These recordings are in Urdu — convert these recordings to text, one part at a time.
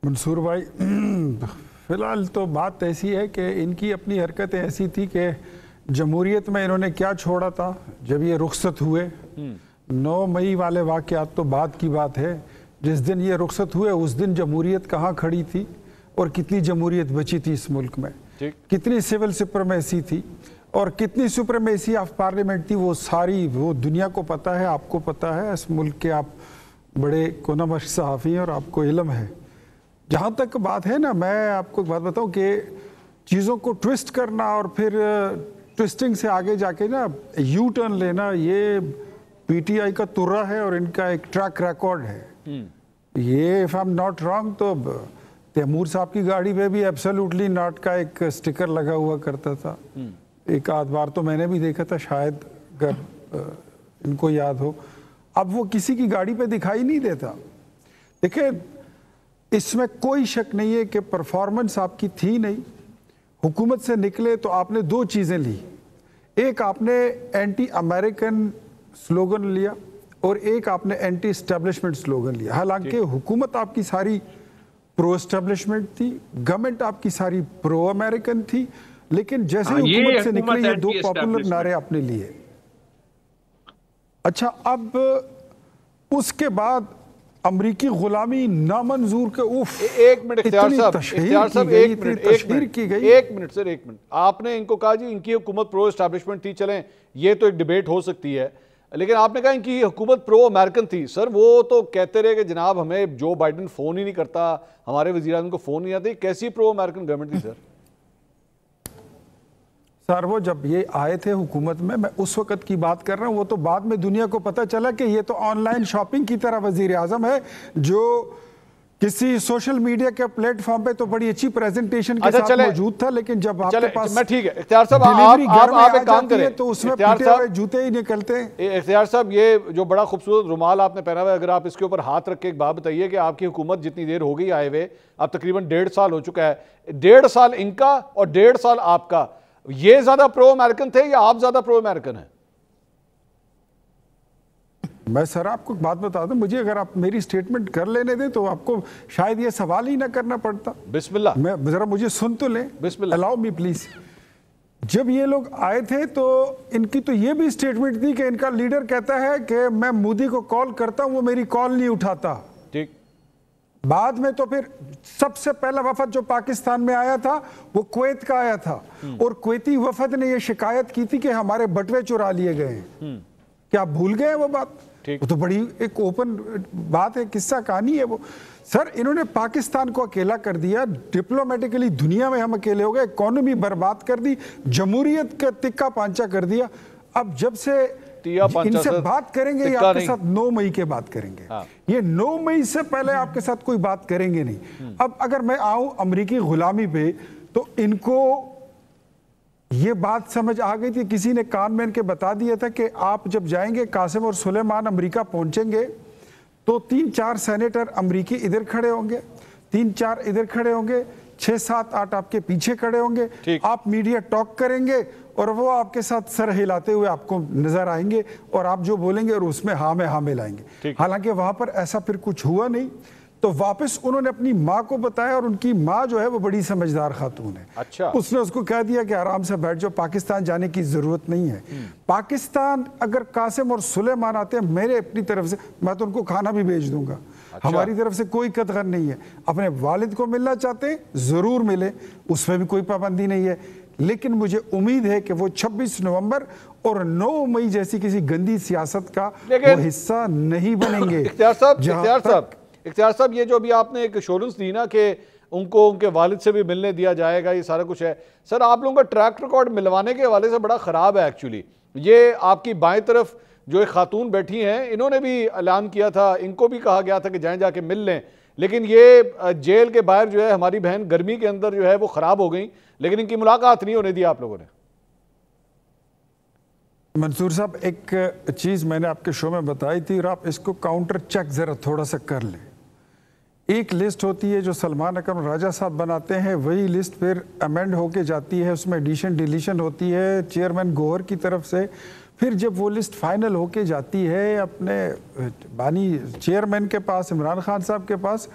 منصور بھائی فی الحال تو بات ایسی ہے کہ ان کی اپنی حرکتیں ایسی تھی کہ جمہوریت میں انہوں نے کیا چھوڑا تھا جب یہ رخصت ہوئے 9 مئی والے واقعات تو بعد کی بات ہے. جس دن یہ رخصت ہوئے اس دن جمہوریت کہاں کھڑی تھی اور کتنی جمہوریت بچی تھی اس ملک میں, کتنی سول سپریمیسی تھی اور کتنی سپریمیسی آف پارلیمنٹ تھی. وہ ساری وہ دنیا کو پتہ ہے, آپ کو پتہ ہے, اس ملک کے آپ بڑے کونمش صحافی ہیں اور آپ کو علم ہے. جہاں تک بات ہے نا, میں آپ کو ایک بات بتاؤں کہ چیزوں کو ٹوسٹ کرنا اور پھر ٹوسٹنگ سے آگے جا کے نا یو ٹرن لینا, یہ پی ٹی آئی کا ترہ ہے اور ان کا ایک ٹریک ریکارڈ ہے. یہ if I'm not wrong تو تیمور صاحب کی گاڑی پہ بھی ایبسلیوٹلی ناٹ کا ایک سٹیکر لگا ہوا کرتا تھا. ایک آدھ بار تو میں نے بھی دیکھا تھا, شاید اگر ان کو یاد ہو. اب وہ کسی کی گاڑی پہ دکھائی نہیں دیتا. دیکھیں, اس میں کوئی شک نہیں ہے کہ پرفارمنس آپ کی تھی نہیں. حکومت سے نکلے تو آپ نے 2 چیزیں لی. ایک آپ نے اینٹی امریکن سلوگن لیا اور ایک آپ نے اینٹی اسٹیبلشمنٹ سلوگن لیا. حالانکہ حکومت آپ کی ساری پرو اسٹیبلشمنٹ تھی, گورنمنٹ آپ کی ساری پرو امریکن تھی, لیکن جیسے حکومت سے نکلے یہ 2 پاپولر نعرے آپ نے لیے. اچھا, اب اس کے بعد امریکی غلامی نامنظور کے ایک منٹ اختیار صاحب, ایک منٹ سر, ایک منٹ. آپ نے ان کو کہا جی ان کی حکومت پرو اسٹیبلشمنٹ تھی, چلیں یہ تو ایک ڈیبیٹ ہو سکتی ہے, لیکن آپ نے کہا ان کی حکومت پرو امریکن تھی. سر وہ تو کہتے رہے کہ جناب ہمیں جو بائیڈن فون ہی نہیں کرتا, ہمارے وزیر اعظم کو فون نہیں آتے. کیسی پرو امریکن گورنمنٹ تھی سر؟ سر وہ جب یہ آئے تھے حکومت میں اس وقت کی بات کر رہا ہوں. وہ تو بعد میں دنیا کو پتہ چلا کہ یہ تو آن لائن شاپنگ کی طرح وزیر اعظم ہے, جو کسی سوشل میڈیا کے پلیٹ فارم پہ تو بڑی اچھی پریزنٹیشن کے ساتھ موجود تھا, لیکن جب آپ کے پاس میں ٹھیک ہے اختیار صاحب آپ ایک کام کریں تو اس میں پھٹے ہوئے جوتے ہی نکلتے ہیں. اختیار صاحب یہ جو بڑا خوبصورت رومال آپ نے پہنا ہوا ہے, اگر آپ اس کے اوپر ہاتھ رکھ کے ایک بات بتائیے کہ آپ کی حکومت جتنی دیر ہو گئی آئے ہوئے, اب تقریباً 1.5 سال ہو چکا ہے, 1.5 سال ان کا اور 1.5 سال آپ کا, یہ زیادہ پرو امریکن تھے یا آپ زیادہ پرو امریکن ہیں؟ میں سر آپ کو بات بتا دوں, مجھے اگر آپ میری سٹیٹمنٹ کر لینے دیں تو آپ کو شاید یہ سوال ہی نہ کرنا پڑتا. بسم اللہ, میں ذرا مجھے سن تو لیں, بسم اللہ, الاؤ می پلیز. جب یہ لوگ آئے تھے تو ان کی تو یہ بھی سٹیٹمنٹ تھی کہ ان کا لیڈر کہتا ہے کہ میں مودی کو کال کرتا ہوں, وہ میری کال نہیں اٹھاتا. ٹھیک. بعد میں تو پھر سب سے پہلا وفد جو پاکستان میں آیا تھا وہ کویت کا آیا تھا, اور کویتی وفد نے یہ شکایت کی تھی کہ ہمارے بٹوے چرا لیے گئے ہیں. کیا آپ بھول گئے ہیں وہ بات؟ وہ تو بڑی ایک اوپن بات ہے, قصہ کہانی ہے وہ. سر انہوں نے پاکستان کو اکیلا کر دیا, ڈپلومیٹکلی دنیا میں ہم اکیلے ہو گئے, اکانومی برباد کر دی, جمہوریت کا تکہ پانچا کر دیا. اب جب سے ان سے بات کریں گے یہ آپ کے ساتھ 9 مئی کے بات کریں گے, یہ 9 مئی سے پہلے آپ کے ساتھ کوئی بات کریں گے نہیں. اب اگر میں آؤں امریکی غلامی پہ, تو ان کو یہ بات سمجھ آ گئی تھی, کسی نے کان میں ان کے بتا دیا تھا کہ آپ جب جائیں گے قاسم اور سلیمان امریکہ پہنچیں گے تو 3-4 سینیٹر امریکی ادھر کھڑے ہوں گے, 3-4 ادھر کھڑے ہوں گے, 6-7-8 آپ کے پیچھے کھڑے ہوں گے, آپ میڈیا ٹاک کریں گے اور وہ آپ کے ساتھ سر ہلاتے ہوئے آپ کو نظر آئیں گے, اور آپ جو بولیں گے اور اس میں ہاں میں ہاں ملائیں گے. حالانکہ وہاں پر ایسا پھر کچھ ہوا نہیں. تو واپس انہوں نے اپنی ماں کو بتایا, اور ان کی ماں جو ہے وہ بڑی سمجھدار خاتون ہے. اس نے اس کو کہہ دیا کہ آرام سے بیٹھ جاؤ, پاکستان جانے کی ضرورت نہیں ہے. پاکستان اگر قاسم اور سلیمان آتے ہیں میرے اپنی طرف سے, میں تو ان کو کھانا بھی بھیج دوں گا. ہماری طرف سے کوئی قطغن نہیں ہے. اپنے والد کو ملنا چاہتے ہیں ضرور ملے, اس میں بھی کوئی پابندی نہیں ہے. لیکن مجھے امید ہے کہ وہ 26 نومبر اور 9 مئی جیسی کسی گندی سیاست کا وہ حصہ نہیں بنیں گے. اختیار صاحب یہ جو ابھی آپ نے ایک ایشورنس دی نا کہ ان کو ان کے والد سے بھی ملنے دیا جائے گا, یہ سارا کچھ ہے. سر آپ لوگوں کا ٹریک ریکارڈ ملوانے کے حوالے سے بڑا خراب ہے ایکچولی. یہ آپ کی بائیں طرف جو ایک خاتون بیٹھی ہیں, انہوں نے بھی اعلان کیا تھا, ان کو بھی کہا گیا تھا کہ جائیں جا کے مل لیں, لیکن یہ جیل کے باہر جو ہے ہماری بہن گرمی کے اندر جو ہے وہ خراب ہو گئیں, لیکن ان کی ملاقات نہیں ہونے دی آپ لوگوں نے. منصور صاحب ایک چیز میں نے آپ کے شو میں بتائی تھی, اور آپ اس کو کاؤنٹر چیک ذرا تھوڑا سا کر لیں. ایک لسٹ ہوتی ہے جو سلمان اکرم راجہ صاحب بناتے ہیں, وہی لسٹ پھر امینڈ ہو کے جاتی ہے, اس میں ایڈیشن ڈیلیشن ہوتی ہے چیئرمین گوہر کی طرف سے. پھر جب وہ لسٹ فائنل ہو کے جاتی ہے اپنے بانی چیئرمین کے پاس, عمران خان صاحب کے پاس,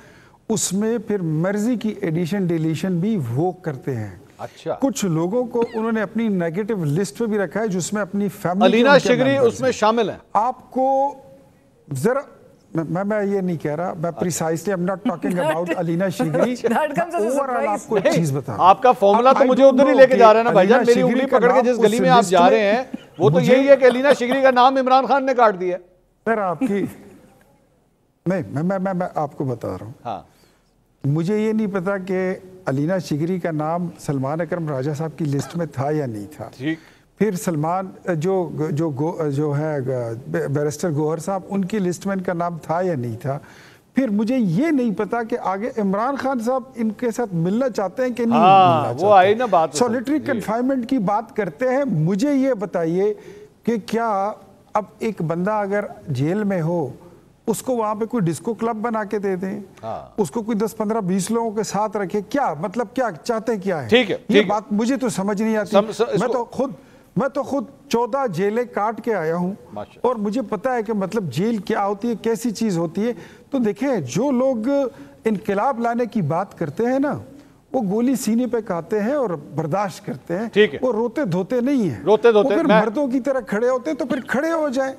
اس میں پھر مرضی کی ایڈیشن ڈیلیشن بھی وہ کرتے ہیں. اچھا, کچھ لوگوں کو انہوں نے اپنی نیگیٹو لسٹ پہ بھی رکھا ہے جس میں اپنی فیملی علینا شگری اس میں شامل ہیں. آپ کو ذرا میں یہ نہیں کہہ رہا, میں precisely I'm not talking about علینا شگری. اوورآل آپ کو ایک چیز بتا, آپ کا فارمولا تو مجھے ادھر ہی لے کے جا رہا ہے نا بھائی جان. میری انگلی پکڑ کے جس گلی میں آپ جا رہے ہیں وہ تو یہی ہے کہ علینا شگری کا نام عمران خان نے کاٹ دیا. سر آپ کی نہیں, میں آپ کو بتا رہا ہوں. ہاں, مجھے یہ نہیں پتا کہ علینا شگری کا نام سلمان اکرم راجہ صاحب کی لسٹ میں تھا یا نہیں تھا. پھر سلمان جو ہے بیرسٹر گوہر صاحب, ان کی لسٹ میں ان کا نام تھا یا نہیں تھا. پھر مجھے یہ نہیں پتا کہ آگے عمران خان صاحب ان کے ساتھ ملنا چاہتے ہیں کہ نہیں ملنا چاہتے. وہ آئی نا بات, سولیٹری کنفائنمنٹ کی بات کرتے ہیں. مجھے یہ بتائیے کہ کیا اب ایک بندہ اگر جیل میں ہو, اس کو وہاں پہ کوئی ڈسکو کلب بنا کے دے دیں, اس کو کوئی 10 15 20 لوگوں کے ساتھ رکھے, کیا مطلب کیا چاہتے کیا ہے؟ یہ بات مجھے تو سمجھ نہیں آتی. میں تو خود 14 جیلیں کاٹ کے آیا ہوں اور مجھے پتا ہے کہ مطلب جیل کیا ہوتی ہے, کیسی چیز ہوتی ہے. تو دیکھیں, جو لوگ انقلاب لانے کی بات کرتے ہیں نا, وہ گولی سینے پہ کھاتے ہیں اور برداشت کرتے ہیں. وہ روتے دھوتے نہیں ہیں. وہ پھر مردوں کی طرح کھڑے ہوتے ہیں, تو پھر کھڑے ہو جائیں.